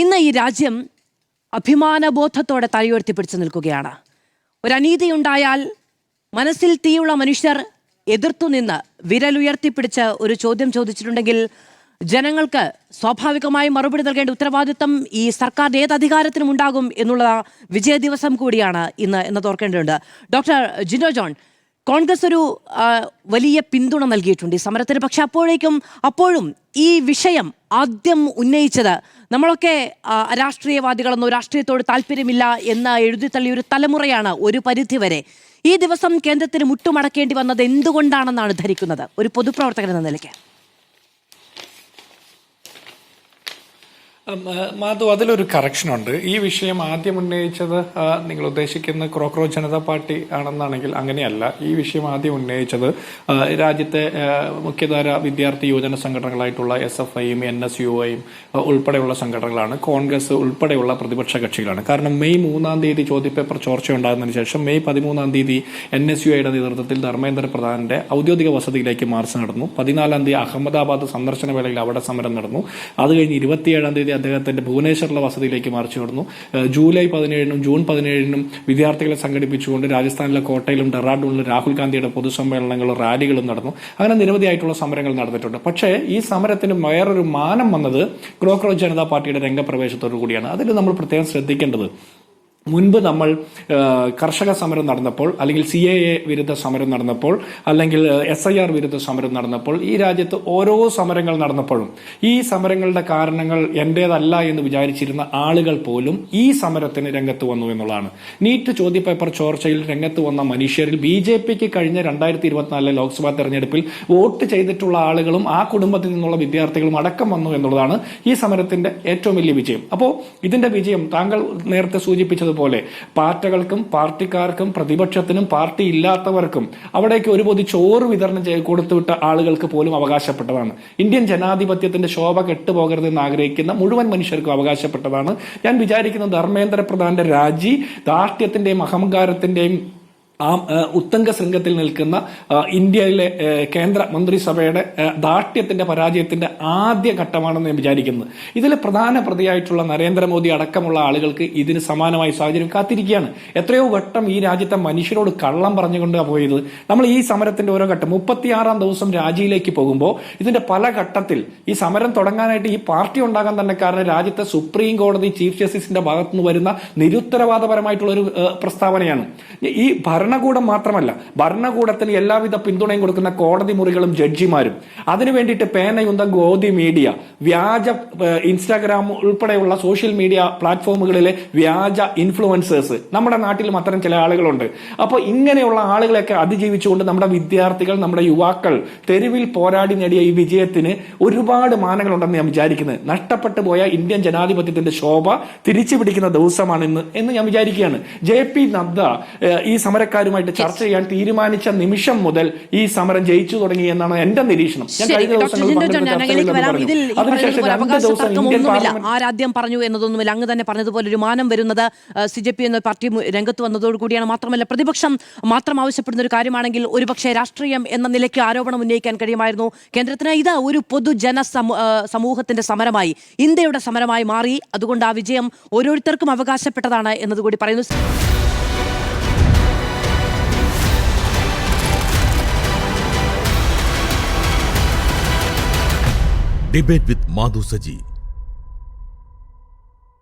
ഇന്ന് ഈ രാജ്യം അഭിമാനബോധത്തോടെ തലയുയർത്തിപ്പിടിച്ചു നിൽക്കുകയാണ്. ഒരു അനീതിയുണ്ടായാൽ മനസ്സിൽ തീയുള്ള മനുഷ്യർ എതിർത്തുനിന്ന് വിരലുയർത്തിപ്പിടിച്ച് ഒരു ചോദ്യം ചോദിച്ചിട്ടുണ്ടെങ്കിൽ ജനങ്ങൾക്ക് സ്വാഭാവികമായി മറുപടി നൽകേണ്ട ഉത്തരവാദിത്തം ഈ സർക്കാരിന്റെ ഏത് അധികാരത്തിനും ഉണ്ടാകും എന്നുള്ള വിജയ ദിവസം കൂടിയാണ് ഇന്ന് എന്ന് ഓർക്കേണ്ടതുണ്ട്. ഡോക്ടർ ജിൻഡോ ജോൺ, കോൺഗ്രസ് ഒരു വലിയ പിന്തുണ നൽകിയിട്ടുണ്ട് ഈ സമരത്തിന്. പക്ഷെ അപ്പോഴും ഈ വിഷയം ആദ്യം ഉന്നയിച്ചത് നമ്മളൊക്കെ രാഷ്ട്രീയവാദികളെന്നോ രാഷ്ട്രീയത്തോട് താല്പര്യമില്ല എന്ന് എഴുതിത്തള്ളിയ ഒരു തലമുറയാണ് ഒരു പരിധിവരെ. ഈ ദിവസം കേന്ദ്രത്തിന് മുട്ടുമടക്കേണ്ടി വന്നത് എന്തുകൊണ്ടാണെന്നാണ് ധരിക്കുന്നത് ഒരു പൊതുപ്രവർത്തകൻ എന്ന നിലയ്ക്ക്? മാധു, അതിലൊരു കറക്ഷനുണ്ട്. ഈ വിഷയം ആദ്യം ഉന്നയിച്ചത് നിങ്ങൾ ഉദ്ദേശിക്കുന്ന ക്രോക്രോച്ച് ജനതാ പാർട്ടി ആണെന്നാണെങ്കിൽ അങ്ങനെയല്ല. ഈ വിഷയം ആദ്യം ഉന്നയിച്ചത് രാജ്യത്തെ മുഖ്യധാര വിദ്യാർത്ഥി യുവജന സംഘടനകളായിട്ടുള്ള SFIയും NSUയും ഉൾപ്പെടെയുള്ള സംഘടനകളാണ്. കോൺഗ്രസ് ഉൾപ്പെടെയുള്ള പ്രതിപക്ഷ കക്ഷികളാണ്. കാരണം മെയ് 3 ചോദ്യപേപ്പർ ചോർച്ചയുണ്ടാകുന്നതിന് ശേഷം മെയ് 13 NSUയുടെ നേതൃത്വത്തിൽ ധർമ്മേന്ദ്ര പ്രധാന്റെ ഔദ്യോഗിക വസതിയിലേക്ക് മാർച്ച് നടന്നു. 14 അഹമ്മദാബാദ് സന്ദർശന വേളയിൽ അവിടെ സമരം നടന്നു. അത് കഴിഞ്ഞ് 27 അദ്ദേഹത്തിന്റെ ഭുവനേശ്വറിലെ വസതിയിലേക്ക് മാർച്ച് നടന്നു. ജൂലൈ 17 ജൂൺ 17 വിദ്യാർത്ഥികളെ സംഘടിപ്പിച്ചുകൊണ്ട് രാജസ്ഥാനിലെ കോട്ടയിലും ഡെറാഡൂണിലും രാഹുൽ ഗാന്ധിയുടെ പൊതുസമ്മേളനങ്ങളും റാലികളും നടന്നു. അങ്ങനെ നിരവധിയായിട്ടുള്ള സമരങ്ങൾ നടന്നിട്ടുണ്ട്. പക്ഷേ ഈ സമരത്തിന് വേറൊരു മാനം വന്നത് ക്രോക്രോച്ച് ജനതാ പാർട്ടിയുടെ രംഗപ്രവേശത്തോടു കൂടിയാണ്. അതിൽ നമ്മൾ പ്രത്യേകം ശ്രദ്ധിക്കേണ്ടത്, മുൻപ് നമ്മൾ കർഷക സമരം നടന്നപ്പോൾ, അല്ലെങ്കിൽ CAA വിരുദ്ധ സമരം നടന്നപ്പോൾ, അല്ലെങ്കിൽ SIR വിരുദ്ധ സമരം നടന്നപ്പോൾ, ഈ രാജ്യത്ത് ഓരോ സമരങ്ങൾ നടന്നപ്പോഴും ഈ സമരങ്ങളുടെ കാരണങ്ങൾ എന്റേതല്ല എന്ന് വിചാരിച്ചിരുന്ന ആളുകൾ പോലും ഈ സമരത്തിന് രംഗത്ത് വന്നു എന്നുള്ളതാണ്. നീറ്റ് ചോദ്യപേപ്പർ ചോർച്ചയിൽ രംഗത്ത് വന്ന മനുഷ്യരിൽ BJPക്ക് കഴിഞ്ഞ 2024 ലോക്സഭാ തെരഞ്ഞെടുപ്പിൽ വോട്ട് ചെയ്തിട്ടുള്ള ആളുകളും ആ കുടുംബത്തിൽ നിന്നുള്ള വിദ്യാർത്ഥികളും അടക്കം വന്നു എന്നുള്ളതാണ് ഈ സമരത്തിന്റെ ഏറ്റവും വലിയ വിജയം. അപ്പോൾ ഇതിന്റെ വിജയം താങ്കൾ നേരത്തെ സൂചിപ്പിച്ചത് പോലെ പാർട്ടികൾക്കും പാർട്ടിക്കാർക്കും പ്രതിപക്ഷത്തിനും പാർട്ടി ഇല്ലാത്തവർക്കും അവിടേക്ക് ഒരു പൊതി ചോറ് വിതരണം കൊടുത്തുവിട്ട ആളുകൾക്ക് പോലും അവകാശപ്പെട്ടതാണ്. ഇന്ത്യൻ ജനാധിപത്യത്തിന്റെ ശോഭ കെട്ടുപോകരുതെന്ന് ആഗ്രഹിക്കുന്ന മുഴുവൻ മനുഷ്യർക്കും അവകാശപ്പെട്ടതാണ്. ഞാൻ വിചാരിക്കുന്നത് ധർമ്മേന്ദ്ര പ്രധാന്റെ രാജി ധാർഷ്ട്യത്തിന്റെയും അഹങ്കാരത്തിന്റെയും ആ ഉത്തംഗ ശൃംഗത്തിൽ നിൽക്കുന്ന ഇന്ത്യയിലെ കേന്ദ്ര മന്ത്രിസഭയുടെ ദാർഢ്യത്തിന്റെ പരാജയത്തിന്റെ ആദ്യ ഘട്ടമാണെന്ന് ഞാൻ വിചാരിക്കുന്നത്. ഇതിൽ പ്രധാന പ്രതിയായിട്ടുള്ള നരേന്ദ്രമോദി അടക്കമുള്ള ആളുകൾക്ക് ഇതിന് സമാനമായ സാഹചര്യം കാത്തിരിക്കുകയാണ്. എത്രയോ ഘട്ടം ഈ രാജ്യത്തെ മനുഷ്യരോട് കള്ളം പറഞ്ഞുകൊണ്ട് പോയത്. നമ്മൾ ഈ സമരത്തിന്റെ ഓരോ ഘട്ടം 36 ദിവസം രാജിയിലേക്ക് പോകുമ്പോൾ ഇതിന്റെ പല ഘട്ടത്തിൽ ഈ സമരം തുടങ്ങാനായിട്ട് ഈ പാർട്ടി ഉണ്ടാകാൻ തന്നെ കാരണം രാജ്യത്തെ സുപ്രീം കോടതി ചീഫ് ജസ്റ്റിസിന്റെ ഭാഗത്തു നിന്ന് വരുന്ന നിരുത്തരവാദപരമായിട്ടുള്ള ഒരു പ്രസ്താവനയാണ്. ഈ ഭരണകൂടം മാത്രമല്ല, ഭരണകൂടത്തിന് എല്ലാവിധ പിന്തുണയും കൊടുക്കുന്ന കോടതി മുറികളും ജഡ്ജിമാരും, അതിനു വേണ്ടിയിട്ട് പേനയുന്ന ഗോദി മീഡിയ, വ്യാജ ഇൻസ്റ്റാഗ്രാം ഉൾപ്പെടെയുള്ള സോഷ്യൽ മീഡിയ പ്ലാറ്റ്ഫോമുകളിലെ വ്യാജ ഇൻഫ്ലുവൻസേഴ്സ്, നമ്മുടെ നാട്ടിലും അത്തരം ചില ആളുകളുണ്ട്. അപ്പോൾ ഇങ്ങനെയുള്ള ആളുകളെയൊക്കെ അതിജീവിച്ചുകൊണ്ട് നമ്മുടെ വിദ്യാർത്ഥികൾ, നമ്മുടെ യുവാക്കൾ തെരുവിൽ പോരാടി നേടിയ ഈ വിജയത്തിന് ഒരുപാട് മാനങ്ങളുണ്ടെന്ന് ഞാൻ വിചാരിക്കുന്നത്. നഷ്ടപ്പെട്ടു പോയ ഇന്ത്യൻ ജനാധിപത്യത്തിന്റെ ശോഭ തിരിച്ചു പിടിക്കുന്ന ദിവസമാണ് ഇന്ന് എന്ന് ഞാൻ വിചാരിക്കുകയാണ്. JP നദ്ദ ഈ സമരക്കാരുമായിട്ട് ചർച്ച ചെയ്യാൻ തീരുമാനിച്ച നിമിഷം മുതൽ ഈ സമരം ജയിച്ചു തുടങ്ങി എന്നാണ് എന്റെ നിരീക്ഷണം. ആരാദ്യം പറഞ്ഞു എന്നതൊന്നുമില്ല. അങ്ങ് തന്നെ പറഞ്ഞതുപോലെ ഒരു മാനം വരുന്നത് CJP എന്ന പാർട്ടി രംഗത്ത് വന്നതോടുകൂടിയാണ്. മാത്രമല്ല, പ്രതിപക്ഷം മാത്രം ആവശ്യപ്പെടുന്ന ഒരു കാര്യമാണെങ്കിൽ ഒരുപക്ഷെ രാഷ്ട്രീയം എന്ന നിലയ്ക്ക് ആരോപണം ഉന്നയിക്കാൻ കഴിയുമായിരുന്നു കേന്ദ്രത്തിന്. ഇത് ഒരു പൊതുജന സമൂഹത്തിന്റെ സമരമായി, ഇന്ത്യയുടെ സമരമായി മാറി. അതുകൊണ്ട് ആ വിജയം ഓരോരുത്തർക്കും അവകാശപ്പെട്ടതാണ് എന്നതുകൂടി പറയുന്നു. Debate with Madhu Saji.